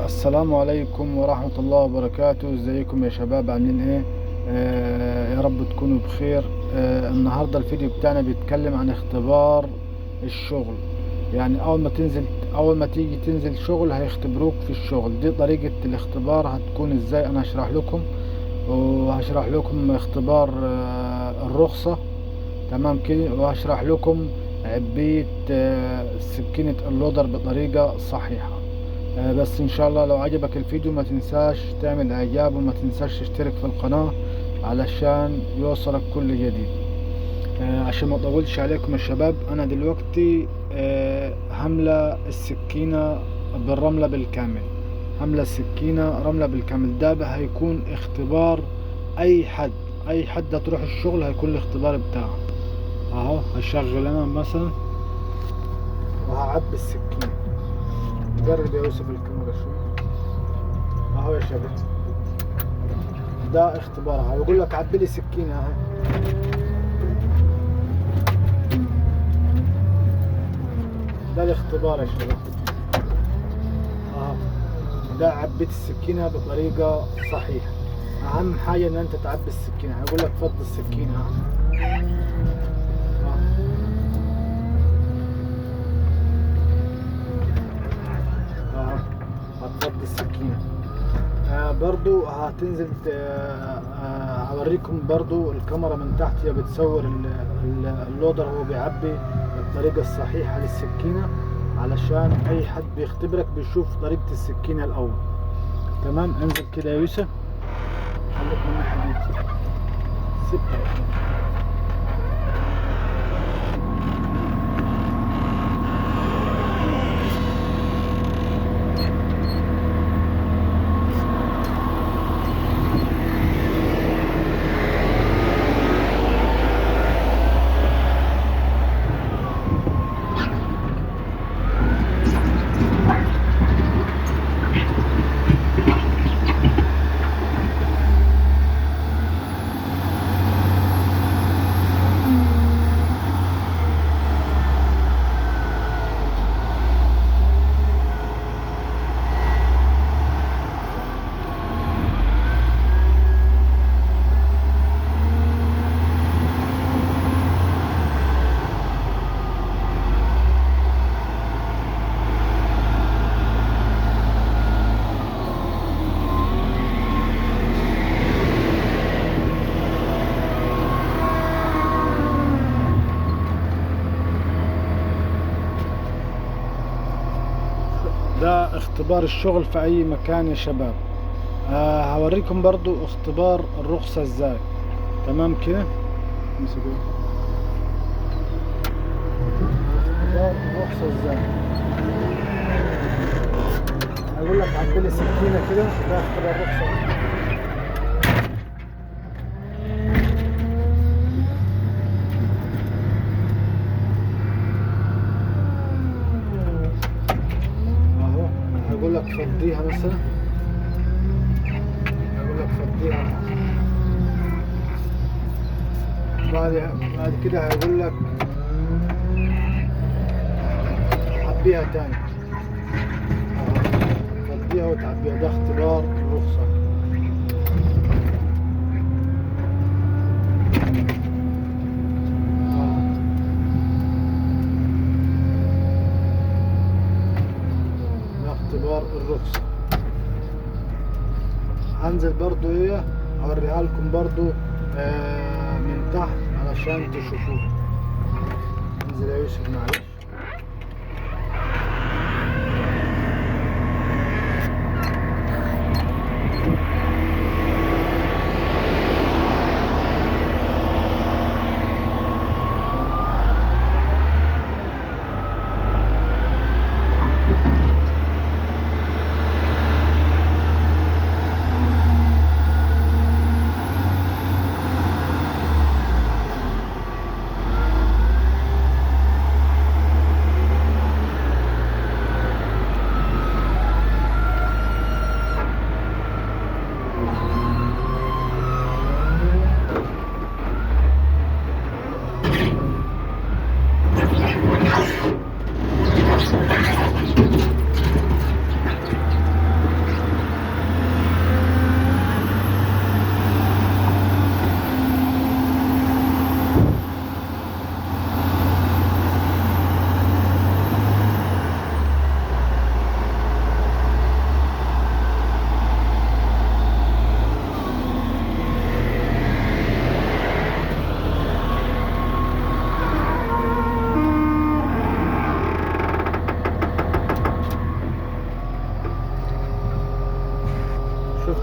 السلام عليكم ورحمة الله وبركاته. ازيكم يا شباب؟ عاملين ايه؟ يا رب تكونوا بخير. النهاردة الفيديو بتاعنا بيتكلم عن اختبار الشغل. يعني اول ما تيجي تنزل شغل هيختبروك في الشغل. دي طريقة الاختبار هتكون ازاي؟ انا هشرح لكم، وهشرح لكم اختبار الرخصة. تمام كده، وهشرح لكم عبية سكينة اللودر بطريقة صحيحة. بس ان شاء الله لو عجبك الفيديو ما تنساش تعمل اعجاب، وما تنساش تشترك في القناة علشان يوصلك كل جديد. عشان ما اطولش عليكم يا شباب، انا دلوقتي هملى السكينة بالرملة بالكامل. هملى السكينة رملة بالكامل. ده هيكون اختبار اي حد هتروح الشغل هيكون الاختبار بتاعه. اهو هشغل انا مثلا وهعبي السكينة. جرب يا يوسف الكاميرا شوي. اهو يا شباب، ده اختبارها. بقول لك عبي لي سكينة اهي. ده الاختبار يا شباب. اهو ده عبيت السكينة بطريقة صحيحة. اهم حاجة ان انت تعبي السكينة. هقول لك فض السكينة اهو. هتفضي السكينة. برضو هتنزل هوريكم برضو الكاميرا من تحت هي بتصور اللودر وهو بيعبي الطريقة الصحيحة للسكينة، علشان اي حد بيختبرك بيشوف طريقة السكينة الاول. تمام، انزل كده يا يوسف. خليك من الناحية دي. سيبها. ده اختبار الشغل في اي مكان يا شباب. هوريكم برضو اختبار الرخصة ازاي. تمام كده. اختبار الرخصة ازاي؟ هقول لك عبي لي سكينة كده. ده اختبار الرخصة. اهو هقول لك فضيها مثلا. هقول لك فضيها. بعد كده هقول لك عبيها تاني. تفضيها وتعبيها. ده اختبار الرخصة. ده اختبار الرخصة. هنزل برضو ايه اوريها لكم برضو من تحت علشان تشوفوها. انزل يا يوسف معلش.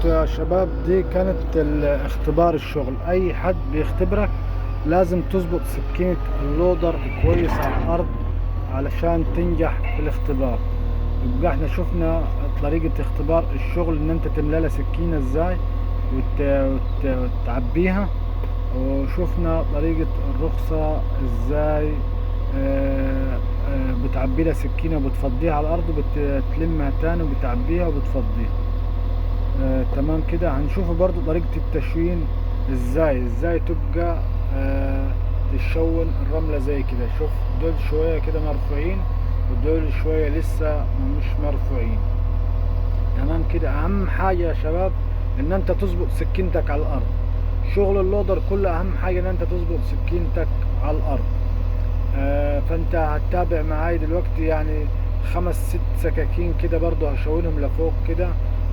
يا شباب، دي كانت اختبار الشغل. اي حد بيختبرك لازم تظبط سكينة اللودر كويس على الارض علشان تنجح في الاختبار. يبقى احنا شفنا طريقة اختبار الشغل، ان انت تملى لها سكينة ازاي وتعبيها، وشفنا طريقة الرخصة ازاي بتعبي لها سكينة وبتفضيها على الأرض، وبتلمها تاني وبتعبيها وبتفضيها. تمام كده. هنشوف برضو طريقة التشوين ازاي تبقى تشون الرملة زي كده. شوف دول شوية كده مرفوعين، ودول شوية لسه مش مرفوعين. تمام كده. أهم حاجة يا شباب إن أنت تظبط سكينتك على الأرض. شغل اللودر كله أهم حاجة إن أنت تظبط سكينتك على الأرض. فانت هتتابع معاي دلوقتي يعني 5 6 سكاكين كده برضو هشونهم لفوق كده،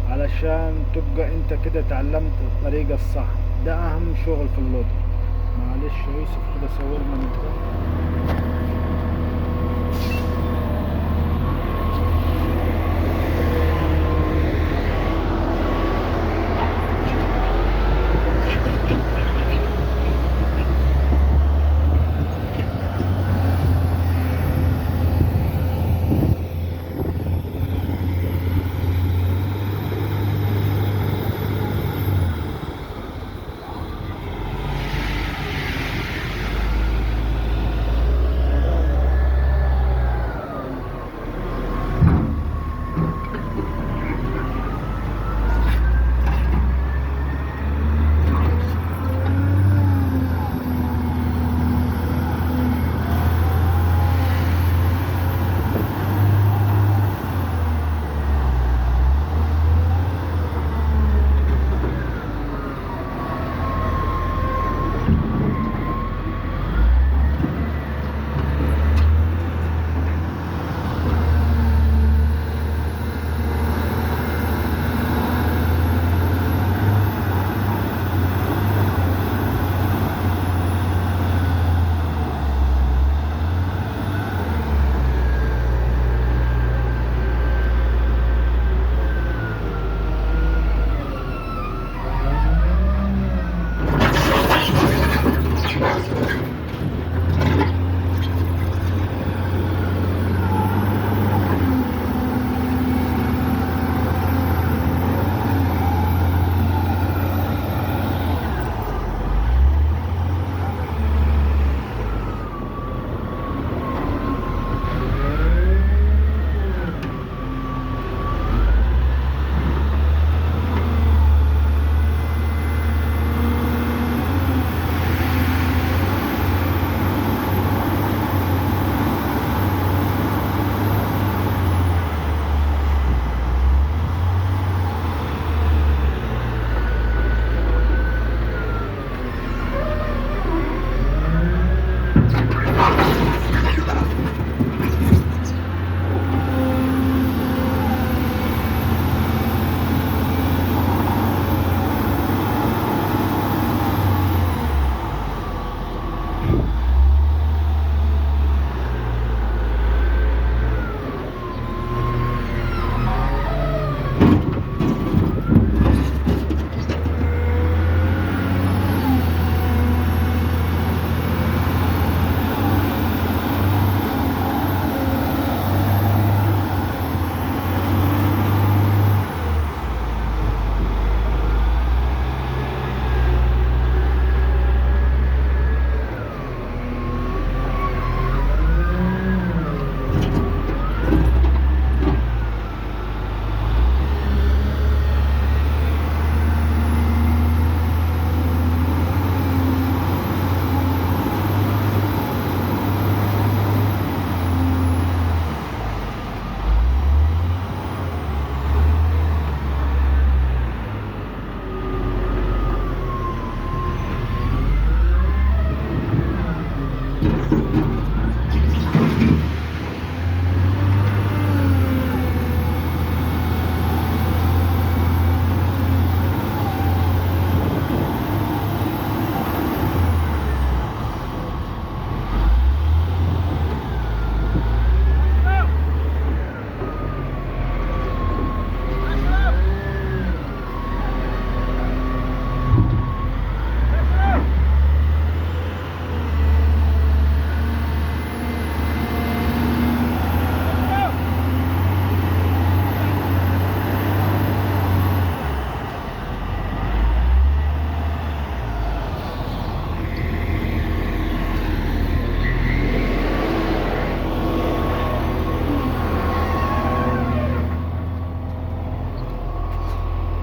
علشان تبقى انت كده اتعلمت الطريقة الصح. ده اهم شغل في اللودر. معلش يا يوسف كده صورنا من ده.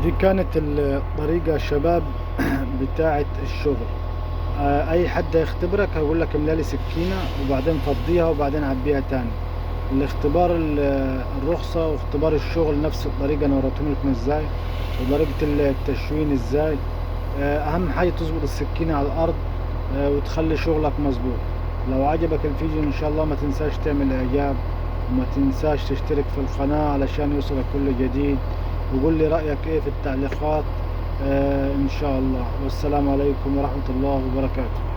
دي كانت الطريقة يا شباب بتاعة الشغل. اي حد هيختبرك هيقول لك املالي سكينة وبعدين فضيها وبعدين عبيها تاني. الاختبار الرخصة واختبار الشغل نفس الطريقة انا وريتهم لكم ازاي، وطريقة التشوين ازاي. اهم حاجة تظبط السكينة على الارض وتخلي شغلك مظبوط. لو عجبك الفيديو ان شاء الله ما تنساش تعمل اعجاب، وما تنساش تشترك في القناة علشان يوصلك كل جديد، وقول لي رأيك ايه في التعليقات ان شاء الله. والسلام عليكم ورحمة الله وبركاته.